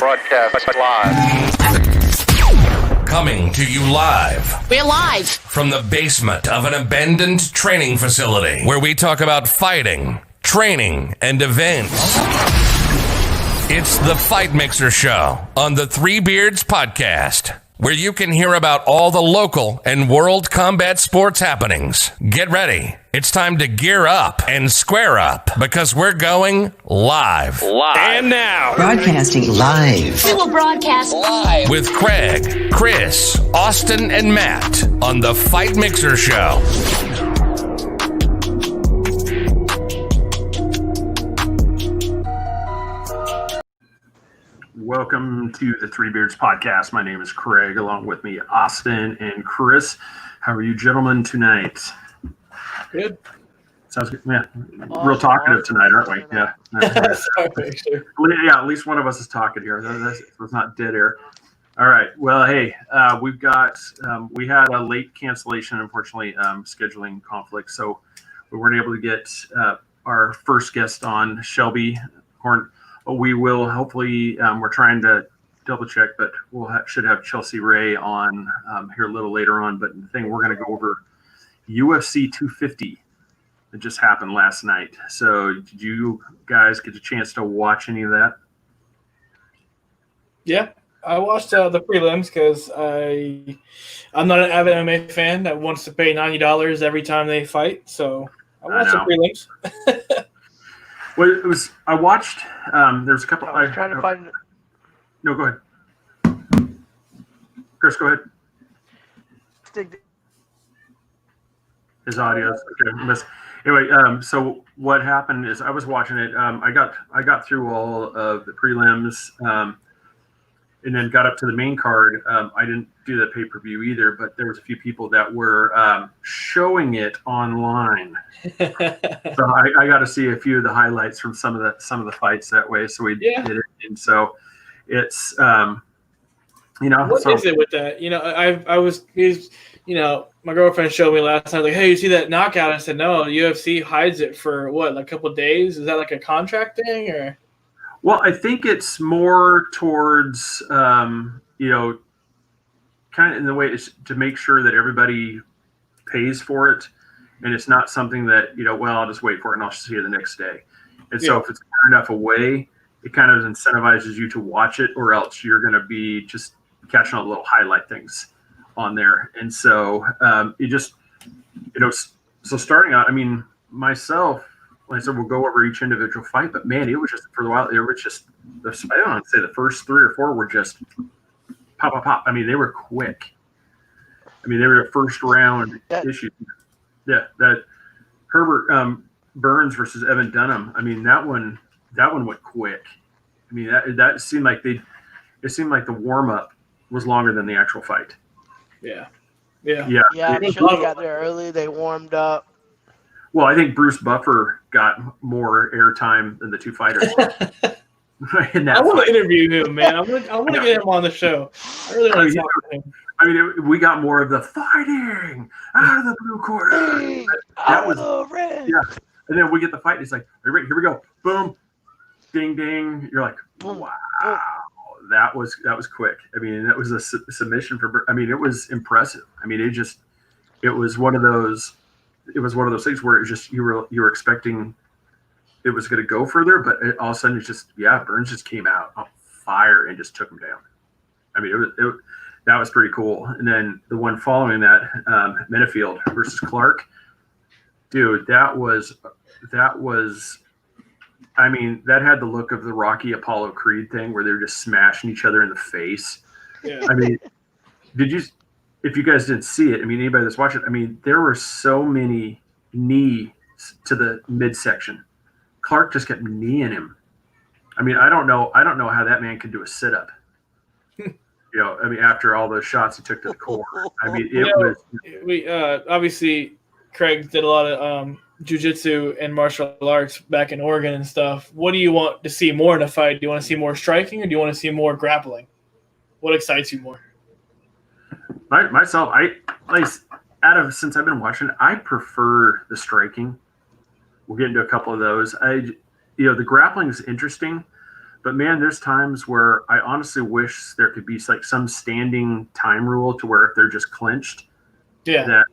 Broadcast live. Coming to you live. We're live From the basement of an abandoned training facility where we talk about fighting, training, and events. It's the Fight Mixer Show on the Three Beards Podcast, where you can hear about all the local and world combat sports happenings. Get ready. It's time to gear up and square up because we're going live. And now, Broadcasting live. We will broadcast live with Craig, Chris, Austin, and Matt on the Fight Mixer Show. Welcome to the Three Beards Podcast. My name is Craig, along with me, Austin and Chris. How are you gentlemen tonight? Good. Sounds good. Yeah, real talkative tonight, aren't we? Yeah. Yeah, at least one of us is talking here. It's not dead air. All right. Well, hey, we had a late cancellation, unfortunately, scheduling conflict, so we weren't able to get our first guest on, Shelby Horn. We will hopefully, we're trying to double check, but should have Chelsea Ray on here a little later on. But the thing, we're going to go over UFC 250 that just happened last night. So did you guys get a chance to watch any of that? Yeah, I watched the prelims because I'm not an avid MMA fan that wants to pay $90 every time they fight. So I watched the prelims. Well, I watched. There's a couple. I was trying to find. No, go ahead. Chris, go ahead. His audio. Okay. Anyway, so what happened is I was watching it. I got through all of the prelims, and then got up to the main card. I didn't do the pay-per-view either, but there was a few people that were showing it online. So I got to see a few of the highlights from some of the fights that way. So we did it, and so it's What is it with that? My girlfriend showed me last night, like, hey, you see that knockout? I said, no, UFC hides it for what, like a couple of days? Is that like a contract thing, or? Well, I think it's more towards, kind of in the way it's to make sure that everybody pays for it. And it's not something that, I'll just wait for it and I'll see you the next day. And so if it's far enough away, it kind of incentivizes you to watch it, or else you're going to be just catching all the little highlight things on there. And so it just, so starting out, I mean, myself, like I said, we'll go over each individual fight, but man, it was just for a while. It was just, I don't want to say the first 3 or 4 were just pop, pop, pop. I mean, they were quick. I mean, they were a first round issue. Yeah, that Herbert Burns versus Evan Dunham. I mean, that one went quick. I mean, that seemed like the warm up was longer than the actual fight. Yeah. I'm sure they got there early. They warmed up. Well, I think Bruce Buffer got more airtime than the two fighters. I want to interview him, man. I want to get him on the show. I really want to talk to him. I mean, we got more of the fighting out of the blue corner. That was red. Yeah. And then we get the fight. It's like, are you ready? Here we go. Boom, ding, ding. You're like, wow, that was quick. I mean, that was a submission for. I mean, it was impressive. I mean, it was one of those. It was one of those things where it just you were expecting it was going to go further, but all of a sudden it's just Burns just came out on fire and just took him down. I mean, that was pretty cool. And then the one following that, Menifield versus Clark, dude, that was. I mean, that had the look of the Rocky Apollo Creed thing where they were just smashing each other in the face. Yeah. I mean, if you guys didn't see it, I mean, anybody that's watching, I mean, there were so many knees to the midsection. Clark just kept kneeing him. I mean, I don't know how that man could do a sit-up. I mean, after all those shots he took to the core. I mean, we obviously Craig did a lot of jiu-jitsu and martial arts back in Oregon and stuff. What do you want to see more in a fight? Do you want to see more striking, or do you want to see more grappling? What excites you more? Myself, since I've been watching, I prefer the striking. We'll get into a couple of those. The grappling is interesting, But man, there's times where I honestly wish there could be like some standing time rule to where if they're just clinched, that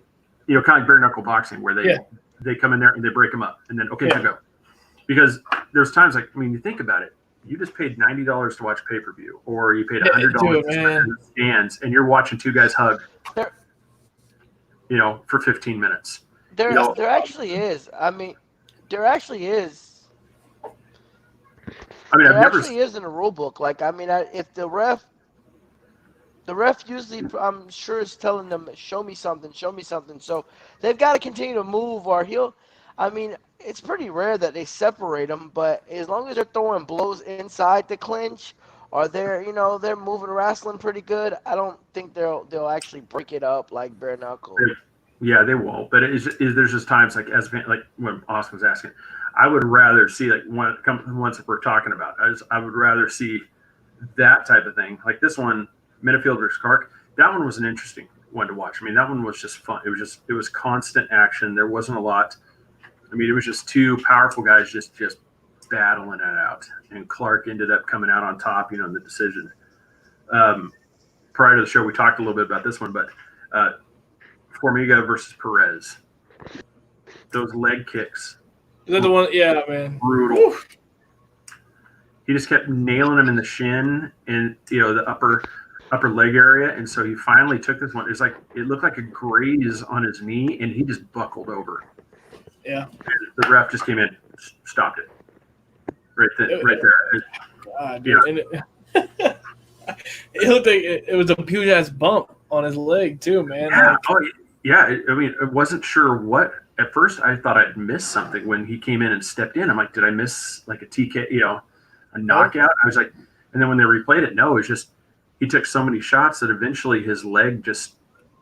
kind of like bare knuckle boxing where they come in there and they break them up and then to go. Because there's times like you think about it, you just paid $90 to watch pay-per-view, or you paid $100 to spend in the stands, and you're watching two guys hug, for 15 minutes. There actually is. There actually is. There actually is in the rule book. If the ref usually, I'm sure, is telling them, show me something. So they've got to continue to move, or it's pretty rare that they separate them, but as long as they're throwing blows inside the clinch, or they're moving wrestling pretty good, I don't think they'll actually break it up like bare knuckle. Yeah, they won't. But there's just times like when Austin was asking, I would rather see ones that we're talking about. I would rather see that type of thing. Like this one, Minifield versus Clark. That one was an interesting one to watch. That one was just fun. It was constant action. There wasn't a lot. It was just two powerful guys just battling it out, and Clark ended up coming out on top, in the decision. Prior to the show, we talked a little bit about this one, but Formiga versus Perez. Those leg kicks. Is that the one? Yeah, man. Brutal. Oof. He just kept nailing him in the shin and the upper leg area, and so he finally took this one. It looked like a graze on his knee, and he just buckled over. Yeah. And the ref just came in, stopped it. Right there. God, and it looked like it was a huge ass bump on his leg too, man. Yeah. It wasn't sure what. At first, I thought I'd missed something when he came in and stepped in. I'm like, did I miss like a TK, a knockout? I was like, and then when they replayed it, no, it's just he took so many shots that eventually his leg just,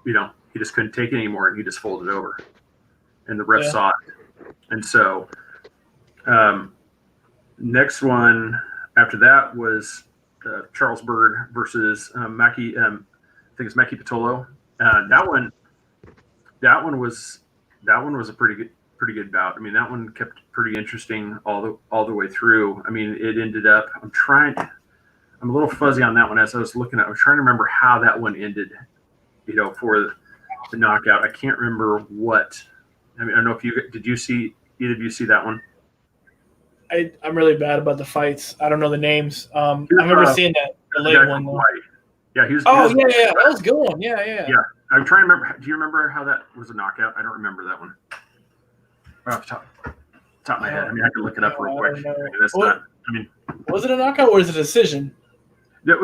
he just couldn't take it anymore, and he just folded over, and the ref saw it. And so, next one after that was Charles Bird versus Maki. I think it's Maki Pitolo. That one was a pretty good bout. That one kept pretty interesting all the way through. It ended up. I'm a little fuzzy on that one as I was looking at. I was trying to remember how that one ended. For the knockout, I can't remember what. I don't know if either of you see that one. I'm really bad about the fights. I don't know the names. I remember seeing the leg one. Yeah, he was. That was a good one. Yeah. I'm trying to remember. Do you remember how that was a knockout? I don't remember that one. Off the top of my head. I can look it up real quick. Was it a knockout or was it a decision? It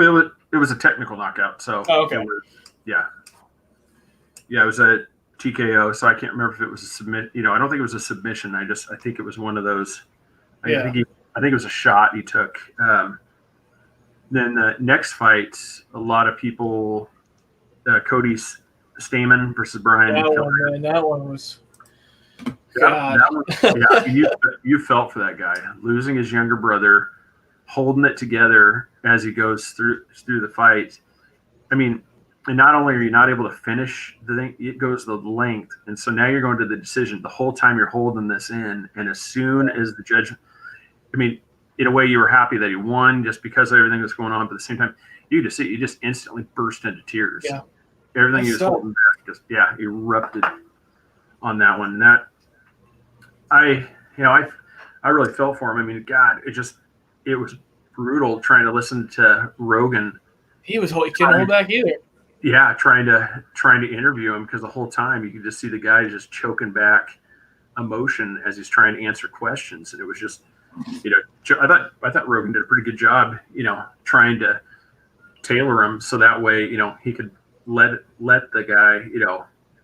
was a technical knockout. So. Oh, okay. It was a TKO. So I can't remember if it was a submit. I don't think it was a submission. I think it was one of those. I think it was a shot he took. Then the next fight, a lot of people, Cody Stamen versus Brian. That one was. God. That one, you felt for that guy losing his younger brother, holding it together as he goes through the fight. And not only are you not able to finish the thing, it goes the length, and so now you're going to the decision. The whole time you're holding this in, and as soon as the judge, in a way, you were happy that he won just because of everything that's going on. But at the same time, you just instantly burst into tears. Yeah, everything he was holding back just erupted on that one. And that I really felt for him. God, it was brutal trying to listen to Rogan. He couldn't hold back either. Yeah, trying to interview him, because the whole time you could just see the guy just choking back emotion as he's trying to answer questions, and it was just, I thought Rogan did a pretty good job, trying to tailor him so that way, he could let the guy,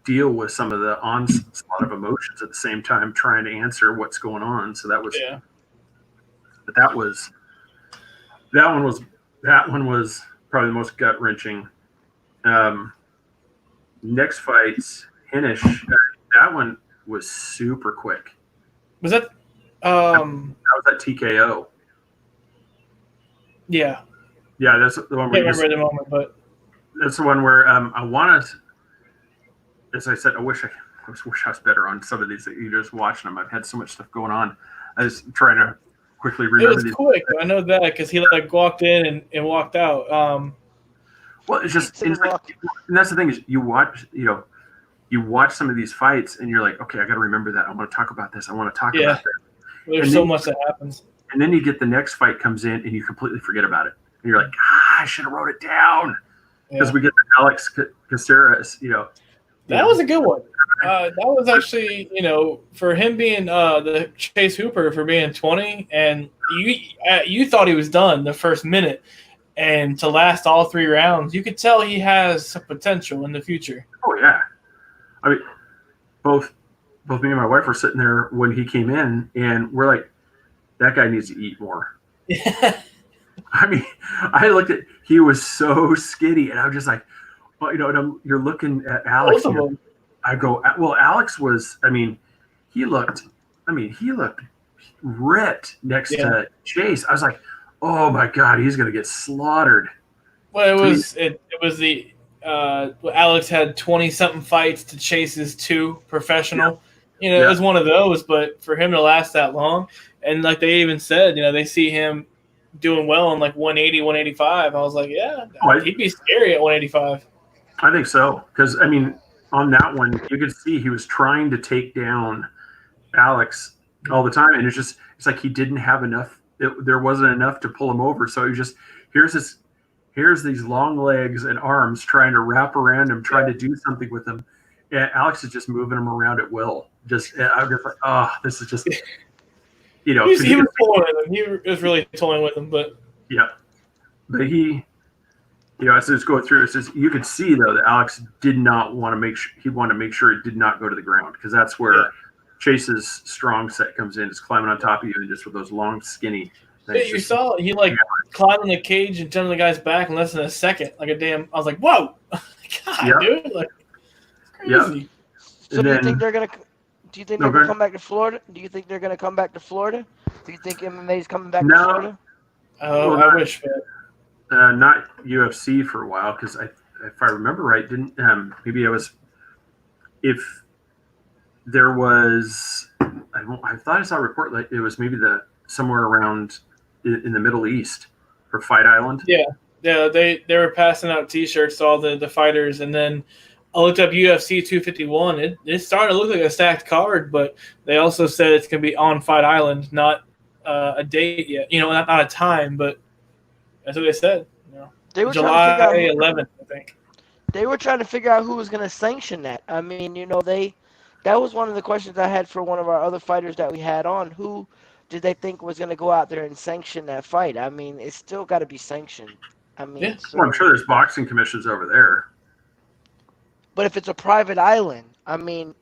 deal with some of the onslaught of emotions at the same time trying to answer what's going on. So that was, but that one was probably the most gut wrenching. Next fight's Hinish. That one was super quick. Was that? That was that TKO. Yeah. Yeah, that's the one. I can't remember at the moment, but that's the one where I want to. As I said, I wish I was better on some of these. That you're just watching them. I've had so much stuff going on. I was trying to quickly It remember was these. quick. I know that because he like walked in and walked out. Well, it's He just took a walk. and that's the thing is you watch some of these fights and you're like, okay, I got to remember that. I want to talk about this. I want to talk Yeah, about that. there's And so then, much that happens. and then you get the next fight comes in and you completely forget about it. And you're like, I should have wrote it down because Yeah. we get the Alex Caceres, That was a good one. That was actually, for him being the Chase Hooper for being 20, and you thought he was done the first minute, and to last all 3 rounds, you could tell he has some potential in the future. Oh yeah, I mean, both me and my wife were sitting there when he came in, and we're like, that guy needs to eat more. I mean, I looked at he was so skinny, and I was just like, well, and you're looking at Alex. Both of them. I go, well, Alex was. I mean, he looked ripped next to Chase. I was like, oh my god, he's gonna get slaughtered. Well, it was the Alex had 20-something fights to Chase's 2 professional. It was one of those, but for him to last that long, and like they even said, they see him doing well on like 180, 185. I was like, yeah, he'd be scary at 185. I think so, because I mean, on that one, you could see he was trying to take down Alex all the time, and it's like he didn't have enough. There wasn't enough to pull him over, so he just here's these long legs and arms trying to wrap around him, trying to do something with him. And Alex is just moving him around at will. I'm just like, oh, this is just, he was toying with him. He was really toying with him, but yeah. But he, as it's going through, it's just you could see though that Alex did not want to he wanted to make sure it did not go to the ground, because that's where Chase's strong set comes in. It's climbing on top of you and just with those long, skinny. You saw he climbed in the cage and jumped on the guy's back in less than a second, like a damn. I was like, whoa, God, dude, like crazy. So do you think they're gonna come back to Florida? Do you think they're gonna come back to Florida? Do you think MMA is coming back to Florida? Oh, I wish. Not UFC for a while, because if I remember right, didn't maybe if there was, I thought I saw a report like it was maybe somewhere around in the Middle East for Fight Island. Yeah, they were passing out T-shirts to all the fighters, and then I looked up UFC 251. It started to look like a stacked card, but they also said it's going to be on Fight Island, not a date yet. Not a time, but that's what they said. They were July 11th, I think. They were trying to figure out who was going to sanction that. I mean, that was one of the questions I had for one of our other fighters that we had on. Who did they think was going to go out there and sanction that fight? I mean, it's still got to be sanctioned. I mean, well, I'm sure there's boxing commissions over there. But if it's a private island, I mean,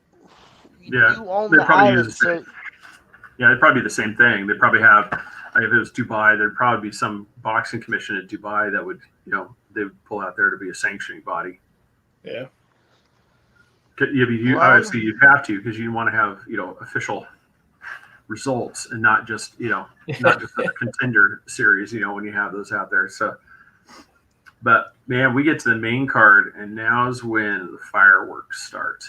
you own the island. It'd probably be the same thing. They'd probably have, if it was Dubai, there'd probably be some boxing commission in Dubai that would, they would pull out there to be a sanctioning body. Yeah. Obviously, you'd have to, because you want to have, official results and not just, not just a contender series, when you have those out there. So, but man, we get to the main card, and now's when the fireworks start.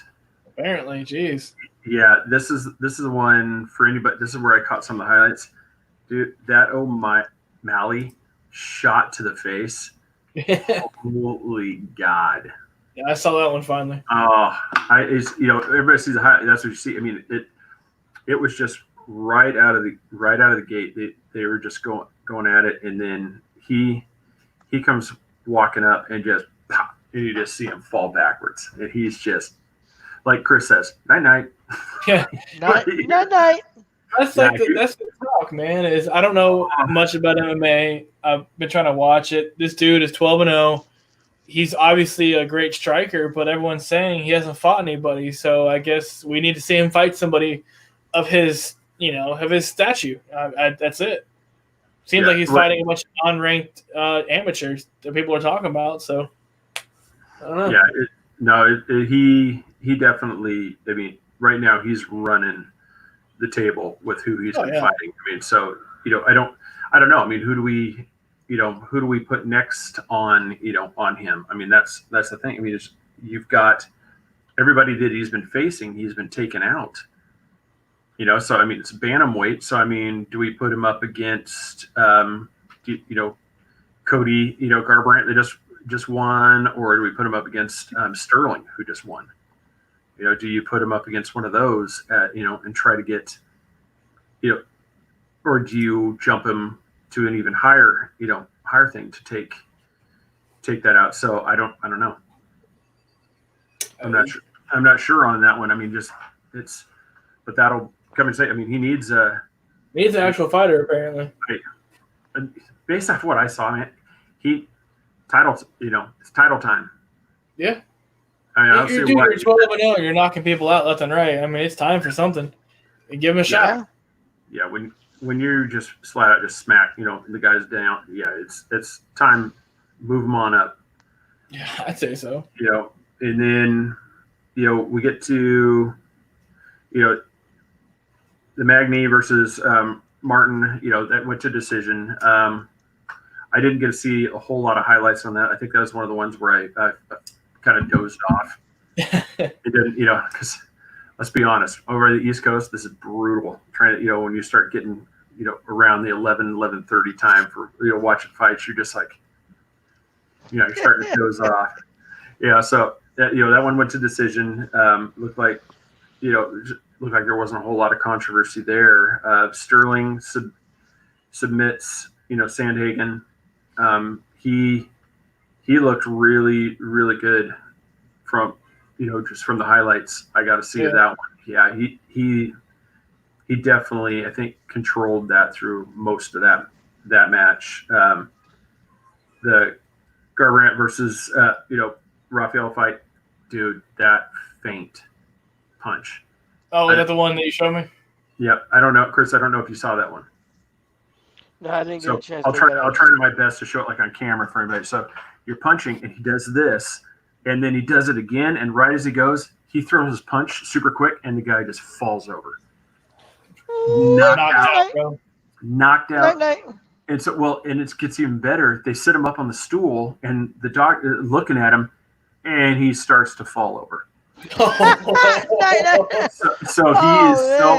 Apparently, geez. Yeah, this is the one for anybody. This is where I caught some of the highlights. Dude, that O'Malley shot to the face. Holy God. Yeah, I saw that one finally. Everybody sees the highlight. That's what you see. I mean, it was just right out of the gate. They were just going at it, and then he comes walking up and just pop, and you just see him fall backwards, and he's just like Chris says, night. Yeah, night. That's that's the talk, man. Is I don't know much about MMA. I've been trying to watch it. This dude is 12-0. He's obviously a great striker, but everyone's saying he hasn't fought anybody. So I guess we need to see him fight somebody of his, of his statue. That's it. Seems like he's fighting a bunch of unranked amateurs that people are talking about. So I don't know. Yeah, he definitely. I mean, right now he's running the table with who he's been fighting. I mean, so I don't know. I mean, who do we put next on on him? I mean, that's the thing. I mean, you've got everybody that he's been facing. He's been taken out, So I mean, it's bantamweight. So I mean, do we put him up against, Cody, Garbrandt that just won, or do we put him up against Sterling who just won? Do you put him up against one of those, and try to get, or do you jump him to an even higher thing to take that out? So I don't know. I'm not sure on that one. I mean, but that'll come and say. I mean, he needs an actual fighter apparently. Based off what I saw, man, it's title time. Yeah. I mean, you're 12-0 and you're knocking people out left and right. I mean, it's time for something. You give him a shot. Yeah, when you just flat out just smack, the guys down. Yeah, it's time. Move them on up. Yeah, I'd say so. And then we get to the Magny versus Martin. That went to decision. I didn't get to see a whole lot of highlights on that. I think that was one of the ones where I kind of dozed off. It didn't, because let's be honest, over the East Coast, this is brutal. Trying to, when you start getting, around the 11:30 time for, watching fights, you're just like, you're starting to doze off. Yeah. So that, that one went to decision. Looked like there wasn't a whole lot of controversy there. Sterling submits, Sandhagen. He looked really, really good from, just from the highlights. I got to see that one. Yeah, he definitely, I think, controlled that through most of that match. The Garbrandt versus Rafael fight, dude, that feint punch. Oh, is that the one that you showed me? Yeah, I don't know, Chris. I don't know if you saw that one. No, I didn't get a chance. I'll try my best to show it like on camera for everybody. So you're punching, and he does this, and then he does it again, and right as he goes, he throws his punch super quick, and the guy just falls over, knocked out. Night. And so, and it gets even better. They sit him up on the stool, and the doctor looking at him, and he starts to fall over. So he is so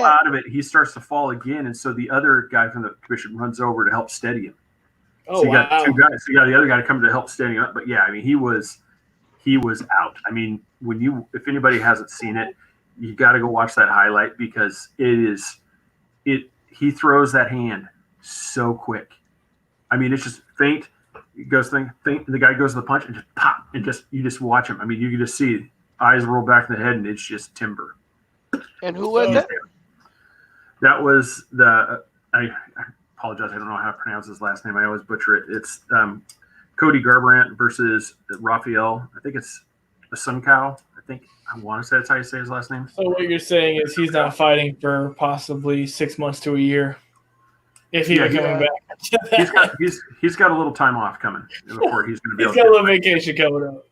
out of it, he starts to fall again, and so the other guy from the commission runs over to help steady him. So you got two guys. So you got the other guy to come to help steady him up. But yeah, I mean, he was out. I mean, if anybody hasn't seen it, you got to go watch that highlight because he throws that hand so quick. I mean, it's just feint. He goes feint, and the guy goes to the punch and just pop, and you just watch him. I mean, you can just see eyes roll back in the head, and it's just timber. And who was that? That was I apologize. I don't know how to pronounce his last name. I always butcher it. It's Cody Garbrandt versus Rafael. I think it's a Suncow. I want to say that's how you say his last name. So what you're saying is he's not fighting for possibly 6 months to a year. If he's coming back. he's got a little time off coming before he's going to be. He's got a little vacation coming up.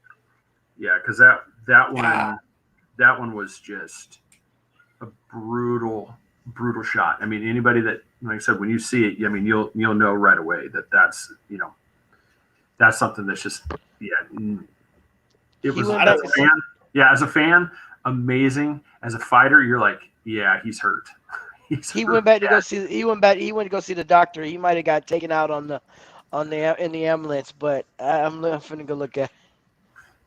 Yeah, because that one was just a brutal shot. I mean, anybody that, like I said, when you see it, I mean, you'll know right away that's something that's just It was as a fan. Yeah, as a fan, amazing. As a fighter, you're like, yeah, he's hurt. He went back to go see. He went to go see the doctor. He might have got taken out in the ambulance, but I'm finna go look at.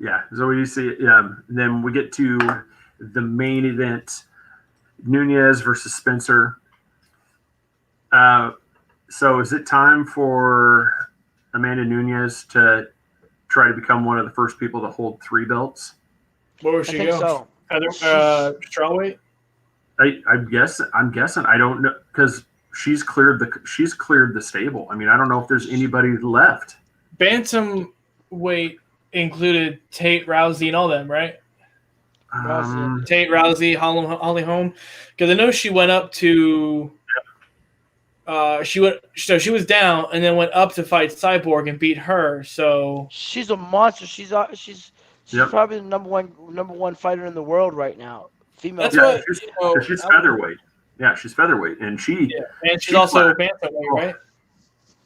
Yeah, so you see, then we get to the main event: Nunez versus Spencer. So is it time for Amanda Nunez to try to become one of the first people to hold 3 belts? Where was she going? So. Strawweight? I'm guessing. I don't know because she's cleared the stable. I mean, I don't know if there's anybody left. Bantamweight included Tate, Rousey, and all them, right? Tate, Rousey, Holly Holm, because I know she went up to. She was down and then went up to fight Cyborg and beat her. So she's a monster. She's probably the number one fighter in the world right now. Female. She's featherweight. Yeah, she's featherweight, and she's also a bantamweight, right?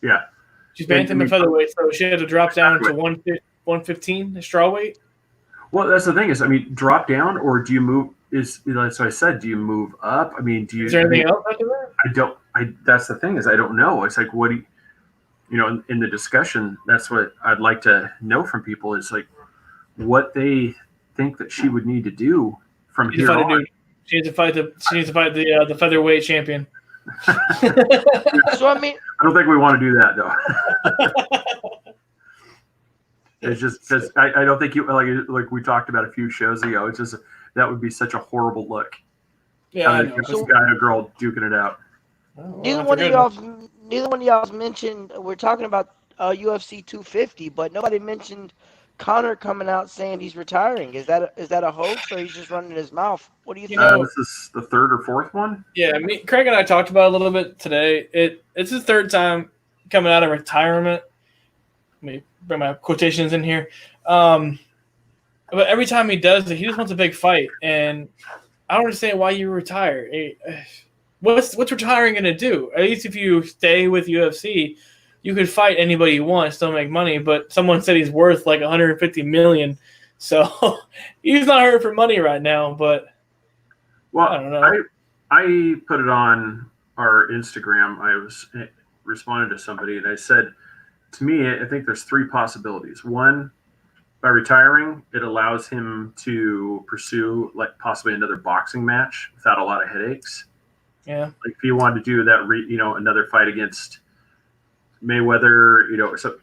Yeah, she's bantam and featherweight, so she had to drop down to 115 strawweight. Well, that's the thing is, I mean, drop down, or do you move? so I said, do you move up? I mean, Is there anything else after that? I don't. That's the thing is I don't know. It's like what do you, in the discussion. That's what I'd like to know from people is like what they think that she would need to do from here on. She needs to fight the featherweight champion. So I mean, I don't think we want to do that though. It's just because I don't think you like we talked about a few shows ago. It's just that would be such a horrible look. Yeah, I know. This guy and a girl duking it out. neither one of y'all mentioned we're talking about UFC 250, but nobody mentioned Conor coming out saying he's retiring. Is that a hoax or he's just running his mouth? What do you think? This is the third or fourth one. Yeah, Craig and I talked about it a little bit today. It's his third time coming out of retirement. Let me bring my quotations in here. But every time he does it, he just wants a big fight, and I don't understand why you retire. What's retiring going to do? At least if you stay with UFC, you could fight anybody you want and still make money. But someone said he's worth like $150 million, so he's not hurting for money right now. But I don't know. I put it on our Instagram. I responded to somebody and I said, to me, I think there's three possibilities. One, by retiring, it allows him to pursue like possibly another boxing match without a lot of headaches. Yeah, like if he wanted to do that, another fight against Mayweather, so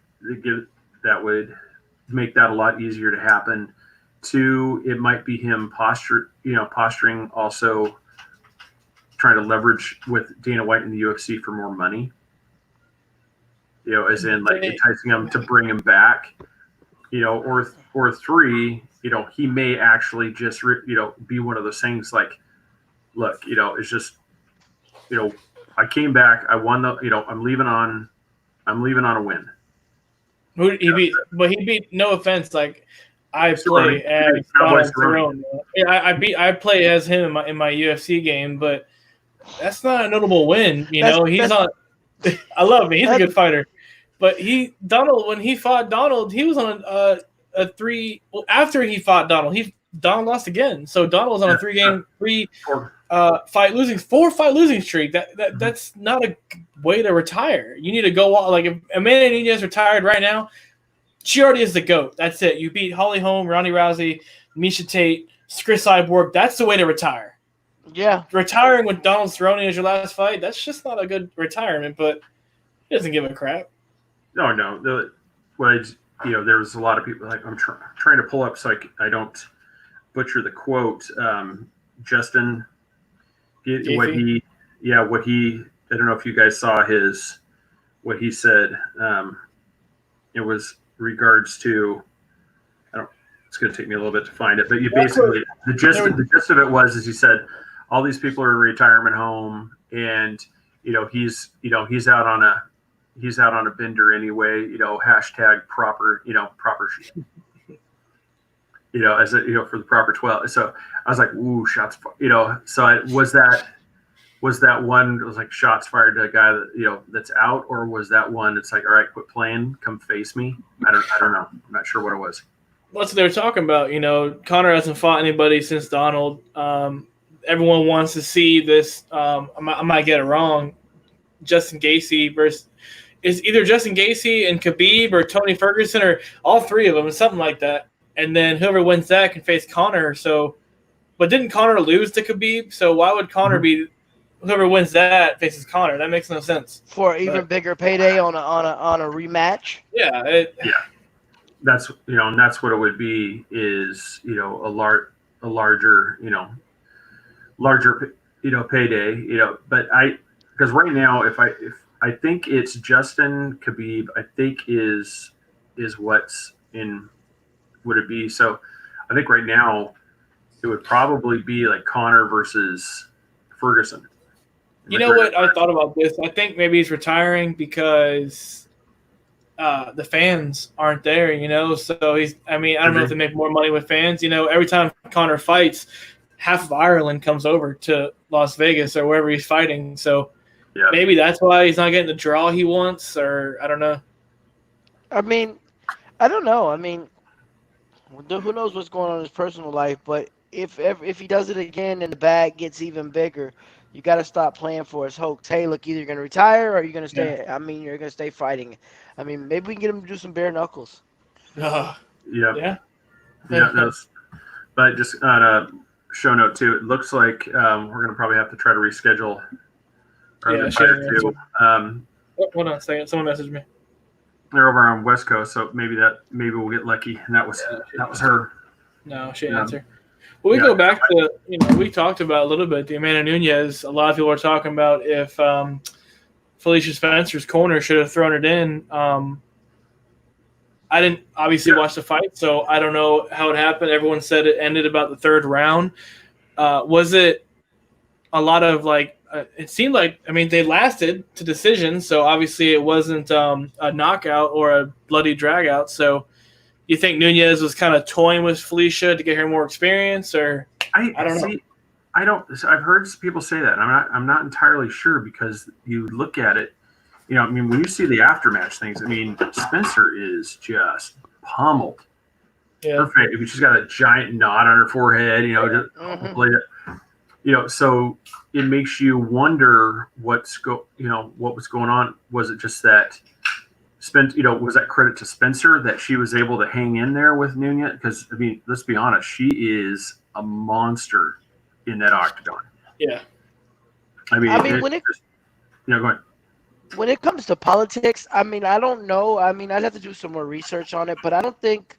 that would make that a lot easier to happen. Two, it might be him posturing, also trying to leverage with Dana White in the UFC for more money. As in like enticing him to bring him back. Or three, he may actually just be one of those things like, look, it's just, I came back, I won the, I'm leaving on a win. Who he beat? But he beat. No offense, like I play as Donald Cerrone. Yeah, I play as him in my UFC game, but that's not a notable win. He's on. I love him. He's a good fighter, but when he fought Donald, he was on a three. Well, after he fought Donald, Donald lost again. So Donald was on a four-fight losing streak. That's not a way to retire. You need to go out. Like if Amanda Nunes retired right now, she already is the GOAT. That's it. You beat Holly Holm, Ronda Rousey, Miesha Tate, Chris Cyborg. That's the way to retire. Yeah. Retiring with Donald Cerrone as your last fight, that's just not a good retirement, but he doesn't give a crap. No. There was a lot of people, like I'm trying to pull up so I don't butcher the quote. Justin, I don't know if you guys saw what he said. It was regards to, it's going to take me a little bit to find it, but you basically, the gist of it was, as he said, all these people are in a retirement home and, he's out on a bender anyway, hashtag proper, as for the proper 12. So I was like, ooh, shots, so was that one, it was like shots fired to a guy that, that's out, or was that one, it's like, all right, quit playing, come face me. I don't know. I'm not sure what it was. That's what they were talking about. Conor hasn't fought anybody since Donald. Everyone wants to see this. I might get it wrong. Justin Gaethje versus is either Justin Gaethje and Khabib or Tony Ferguson or all three of them, something like that. And then whoever wins that can face Conor. So, but didn't Conor lose to Khabib? So why would Conor be whoever wins that faces Conor? That makes no sense. For an even bigger payday on a rematch. Yeah. That's and that's what it would be is a larger payday but because right now if I think it's Justin Khabib I think is what's in would it be so I think right now it would probably be like Conor versus Ferguson. You know what I thought about this? I think maybe he's retiring because the fans aren't there, So I don't know if they make more money with fans. Every time Conor fights, half of Ireland comes over to Las Vegas or wherever he's fighting. So maybe that's why he's not getting the draw he wants, or I don't know. I don't know. Who knows what's going on in his personal life, but if he does it again and the bag gets even bigger, you got to stop playing for his hopes. Hey, look, either you're gonna retire or you're gonna stay. I mean, you're gonna stay fighting. I mean, maybe we can get him to do some bare knuckles. Uh, Yep. yeah. Yeah. That's. But just on a show note too, it looks like we're gonna probably have to try to reschedule our other fighter too. Hold on a second. Someone messaged me. They're over on West Coast, so maybe we'll get lucky. And that was her. No, she didn't answer. Well, we go back to, we talked about a little bit the Amanda Nunes. A lot of people are talking about if Felicia Spencer's corner should have thrown it in. I didn't obviously watch the fight, so I don't know how it happened. Everyone said it ended about the third round. Was it a lot of it seemed like, they lasted to decision, so obviously it wasn't a knockout or a bloody drag out. So you think Nunes was kind of toying with Felicia to get her more experience, or I don't know. I've heard people say that. I'm not entirely sure, because you look at it, when you see the aftermatch things, Spencer is just pummeled. Yeah. Perfect. She's got a giant knot on her forehead, so it makes you wonder what was going on. Was it just that was that credit to Spencer that she was able to hang in there with Nunes? Because let's be honest, she is a monster in that octagon. Yeah. Go ahead. When it comes to politics, I don't know. I'd have to do some more research on it, but I don't think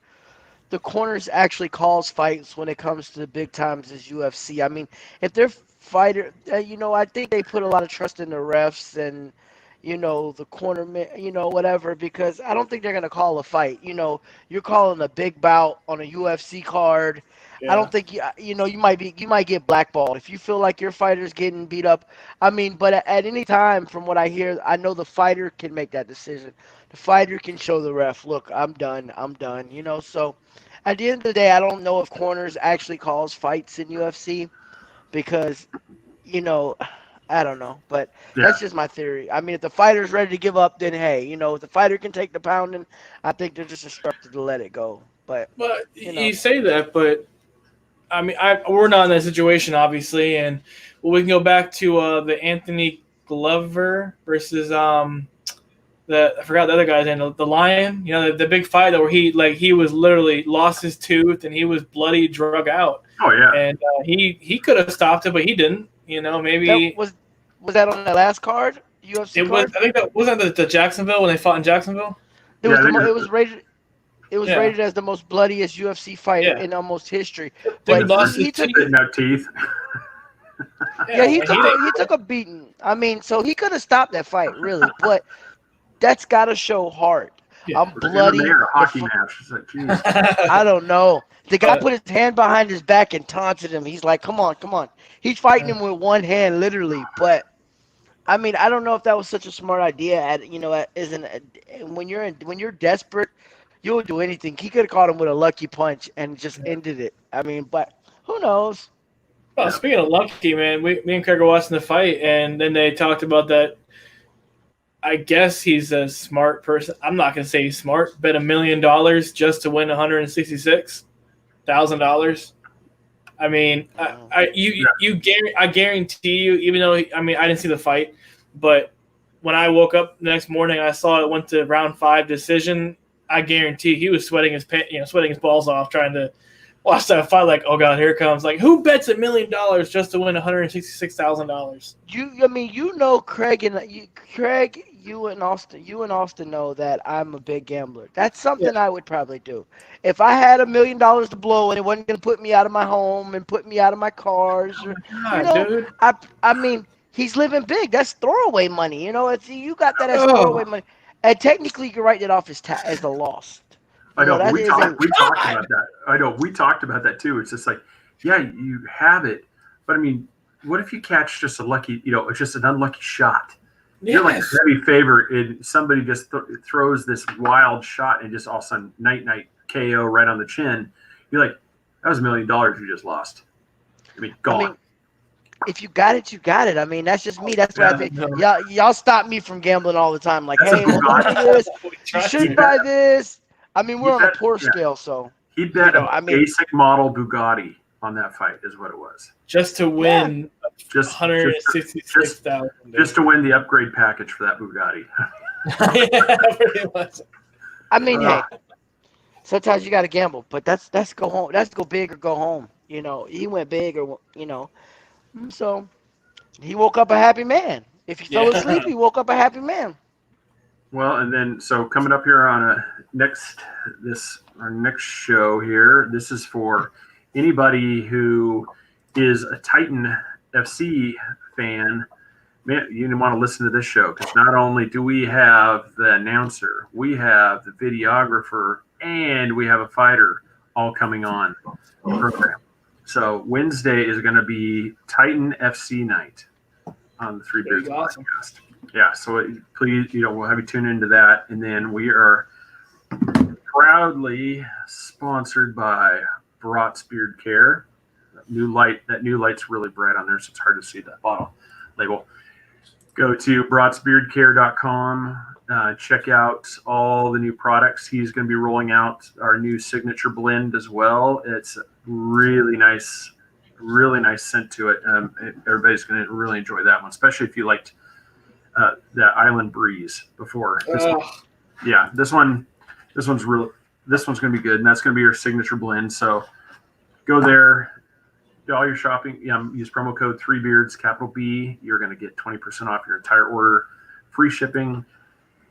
the corners actually calls fights when it comes to the big times as UFC. If they're fighter, I think they put a lot of trust in the refs and, the cornerman, whatever, because I don't think they're going to call a fight. You're calling a big bout on a UFC card. Yeah. I don't think you might get blackballed if you feel like your fighter's getting beat up. But at any time, from what I hear, I know the fighter can make that decision. The fighter can show the ref, look, I'm done. So at the end of the day, I don't know if corners actually calls fights in UFC, because I don't know, but that's just my theory. If the fighter's ready to give up, then hey, if the fighter can take the pounding, I think they're just instructed to let it go. But you say that, but we're not in that situation, obviously, and we can go back to the Anthony Glover versus I forgot the other guy's name, the Lion. The big fight where he was literally lost his tooth and he was bloody, drug out. Oh yeah, and he could have stopped it, but he didn't. Maybe was that on that last card? UFC card? I think that wasn't the Jacksonville when they fought in Jacksonville. It was rated. It was rated as the most bloodiest UFC fight in almost history. But he took teeth. he took a beating. So he could have stopped that fight, really, but that's got to show heart. Yeah. I'm bloody. Hockey match. It's like, geez. I don't know. The guy put his hand behind his back and taunted him. He's like, come on. He's fighting him with one hand, literally. But, I don't know if that was such a smart idea. When you're desperate, you'll do anything. He could have caught him with a lucky punch and just ended it. But who knows? Well, speaking of lucky, man, me and Craig were watching the fight, and then they talked about that. I guess he's a smart person. I'm not going to say he's smart. Bet $1 million just to win $166,000. I guarantee you, even though I didn't see the fight, but when I woke up the next morning, I saw it went to round 5 decision. I guarantee he was sweating his balls off trying to watch that fight. Like, oh god, here it comes. Like, who bets $1 million just to win $166,000? Craig, you and Austin know that I'm a big gambler. That's something I would probably do. If I had $1 million to blow and it wasn't going to put me out of my home and put me out of my cars, dude. he's living big. That's throwaway money. You got that as throwaway money, and technically you can write it off as a loss. I know. We talked about that. I know. We talked about that too. It's just like, yeah, you have it, but what if you catch just a lucky, it's just an unlucky shot? Yes. You're like a heavy favorite, and somebody just throws this wild shot, and just all of a sudden, night KO right on the chin. You're like, that was $1 million you just lost. Gone. If you got it, you got it. That's just me. That's what I think. Y'all stop me from gambling all the time. Like, hey, look at this. You should buy this. We're on a poor scale, so. He bet a basic model Bugatti on that fight is what it was. Just to win Just 166,000. Just to win the upgrade package for that Bugatti. Yeah, pretty much. I mean, hey, sometimes you got to gamble, but that's go home. That's go big or go home. You know, he went big, or so he woke up a happy man. If he fell asleep, he woke up a happy man. Well, and then so coming up here on our next show here, this is for anybody who is a Titan FC fan. Man, you want to listen to this show because not only do we have the announcer, we have the videographer, and we have a fighter all coming on the program. So Wednesday is going to be Titan FC night on the Three Beards podcast. Yeah, so please, we'll have you tune into that. And then we are proudly sponsored by Brat's Beard Care. That new light's really bright on there, so it's hard to see that bottle label. Go to bratsbeardcare.com. Check out all the new products. He's going to be rolling out our new signature blend as well. It's really nice scent to it. Everybody's going to really enjoy that one, especially if you liked the Island Breeze before. This one's going to be good, and that's going to be your signature blend. So go there, do all your shopping. Use promo code 3Beards, capital B. You're going to get 20% off your entire order, free shipping,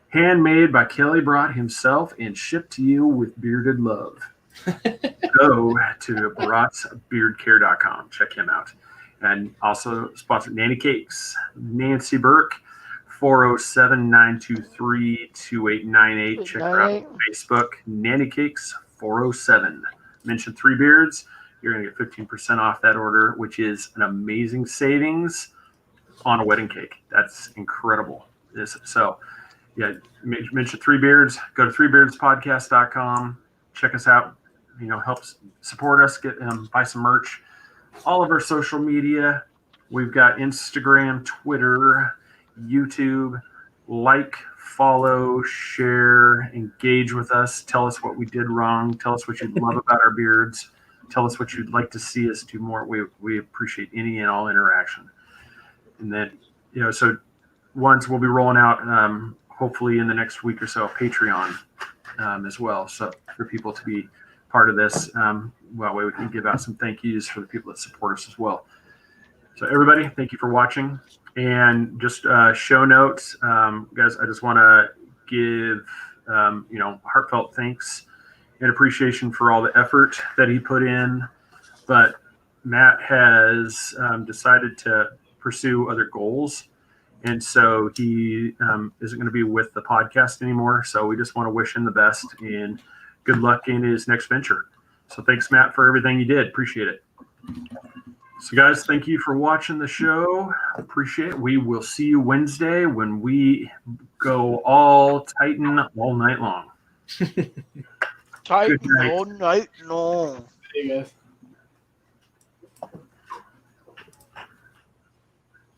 handmade by Kelly Brat himself, and shipped to you with bearded love. Go to bratsbeardcare.com. Check him out. And also sponsored Nanny Cakes. Nancy Burke, 407-923-2898. Check her out on Facebook. Nanny Cakes 407. Mention 3 Beards. You're going to get 15% off that order, which is an amazing savings on a wedding cake. That's incredible. So, mention 3 Beards. Go to 3beardspodcast.com. Check us out. Help support us. Get buy some merch. All of our social media. We've got Instagram, Twitter, YouTube. Like, follow, share, engage with us. Tell us what we did wrong. Tell us what you love about our beards. Tell us what you'd like to see us do more. We appreciate any and all interaction. And then, so once we'll be rolling out, hopefully in the next week or so, Patreon as well. So for people to be part of this, we can give out some thank yous for the people that support us as well. So everybody, thank you for watching. And just show notes, guys, I just want to give, heartfelt thanks and appreciation for all the effort that he put in. But Matt has decided to pursue other goals. And so he isn't going to be with the podcast anymore. So we just want to wish him the best and good luck in his next venture. So thanks, Matt, for everything you did. Appreciate it. So, guys, thank you for watching the show. Appreciate it. We will see you Wednesday when we go all Titan all night long. Titan all night long. Hey, guys.